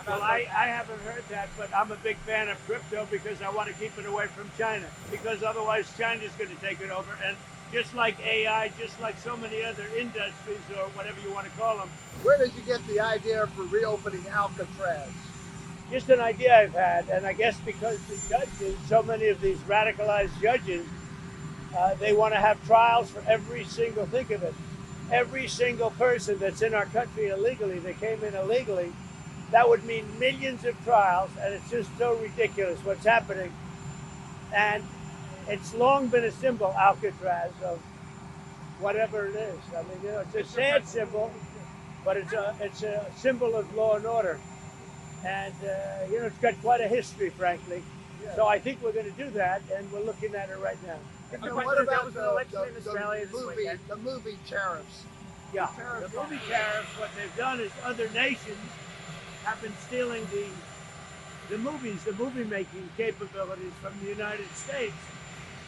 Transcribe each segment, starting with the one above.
Well, I haven't heard that, but I'm a big fan of crypto because I want to keep it away from China, because otherwise China's going to take it over. And just like AI, just like so many other industries or whatever you want to call them, Where did you get the idea for reopening Alcatraz? just an idea I've had. And I guess because the judges, so many of these radicalized judges, they want to have trials for every single, think of it, every single person that's in our country illegally, they came in illegally. That would mean millions of trials, and it's just so ridiculous what's happening. And it's long been a symbol, Alcatraz, of whatever it is. I mean, it's a sad symbol, but it's a symbol of law and order. And it's got quite a history, frankly. So I think we're going to do that, and we're looking at it right now. What about the movie tariffs? Yeah, the movie tariffs, what they've done is other nations have been stealing the movies, the movie making capabilities from the United States.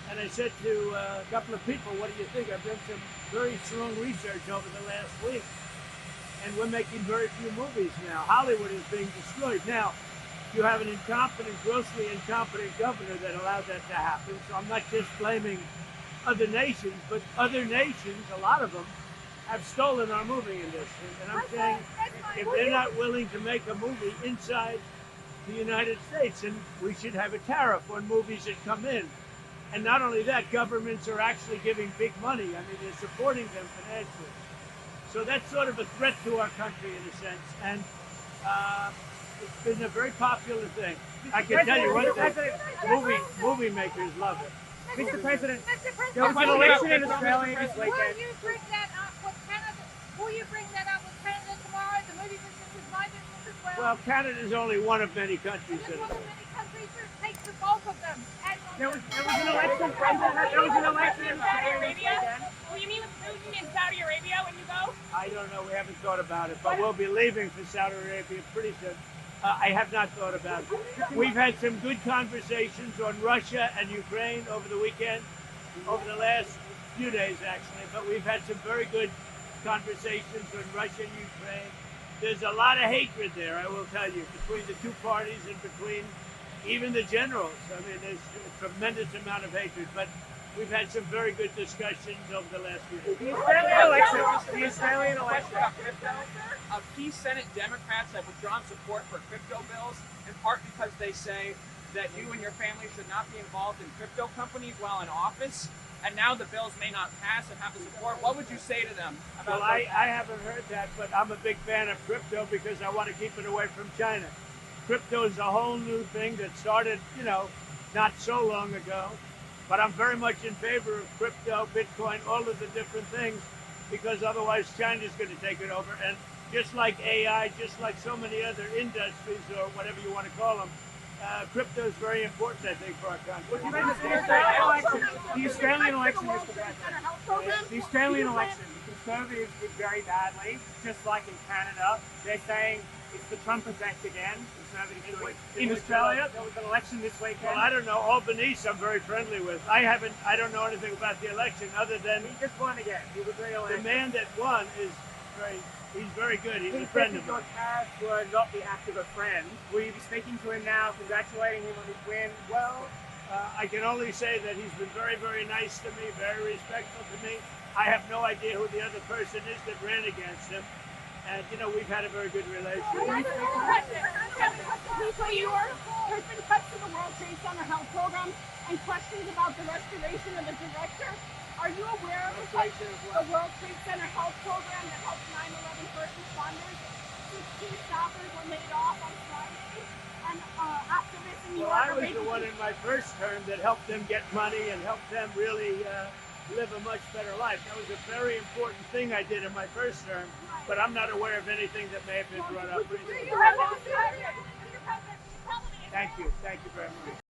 And I said to a couple of people, what do you think? I've done some very strong research over the last week, and we're making very few movies now. Hollywood is being destroyed. Now, you have an incompetent, grossly incompetent governor that allowed that to happen. So I'm not just blaming other nations, but other nations, a lot of them, have stolen our movie industry. And I'm saying if they're not willing to make a movie inside the United States, then we should have a tariff on movies that come in. And not only that, governments are actually giving big money. I mean, they're supporting them financially. So that's sort of a threat to our country in a sense. And it's been a very popular thing. I can tell you one thing, movie makers love it. Mr. President, there was an election in Australia this weekend. Will you bring that up with Canada? Will you bring that up with Canada tomorrow? The movie business is my business as well. Well, Canada is only one of many countries. It is one of many countries that takes the bulk of them. There was an election, President. There was an election in Saudi Australia this Arabia? weekend. Will you meet with Putin in Saudi Arabia when you go? I don't know. We haven't thought about it, but we'll be leaving for Saudi Arabia pretty soon. I have not thought about it. We've had some good conversations on Russia and Ukraine over the weekend, over the last few days actually, but we've had some very good conversations on Russia and Ukraine. There's a lot of hatred there, I will tell you, between the two parties and between even the generals. I mean, there's a tremendous amount of hatred, but we've had some very good discussions over the last few days. The Australian election. Key Senate Democrats have withdrawn support for crypto bills, in part because they say that you and your family should not be involved in crypto companies while in office. And now the bills may not pass and have the support. What would you say to them about Well, I haven't heard that, but I'm a big fan of crypto because I want to keep it away from China. Crypto is a whole new thing that started, not so long ago. But I'm very much in favor of crypto, Bitcoin, all of the different things, because otherwise China's going to take it over. And just like AI, just like so many other industries or whatever you want to call them, crypto is very important, I think, for our country. The Australian election, Mr. President. The Australian election, the Conservatives did very badly, just like in Canada. They're saying it's the Trumpers Act again. Conservatives in Australia. There was an election this weekend. Well, I don't know. Albanese, I'm very friendly with. I don't know anything about the election other than he just won again. He was re-elected. The man that won he's very good. He's a friend of mine. Your cards were not the act of a friend. Will you be speaking to him now, congratulating him on his win? Well, I can only say that he's been very, very nice to me, very respectful to me. I have no idea who the other person is that ran against him. And, we've had a very good relationship. There's been cuts to the World Trade Center health program and questions about the restoration of the director. Are you aware of the World Trade Center health program that helps 9/11 first responders? 16 staffers were laid off on Friday, and activists in New York. Well, I was the one in my first term that helped them get money and helped them really live a much better life. That was a very important thing I did in my first term, but I'm not aware of anything that may have been brought up recently. Thank you very much.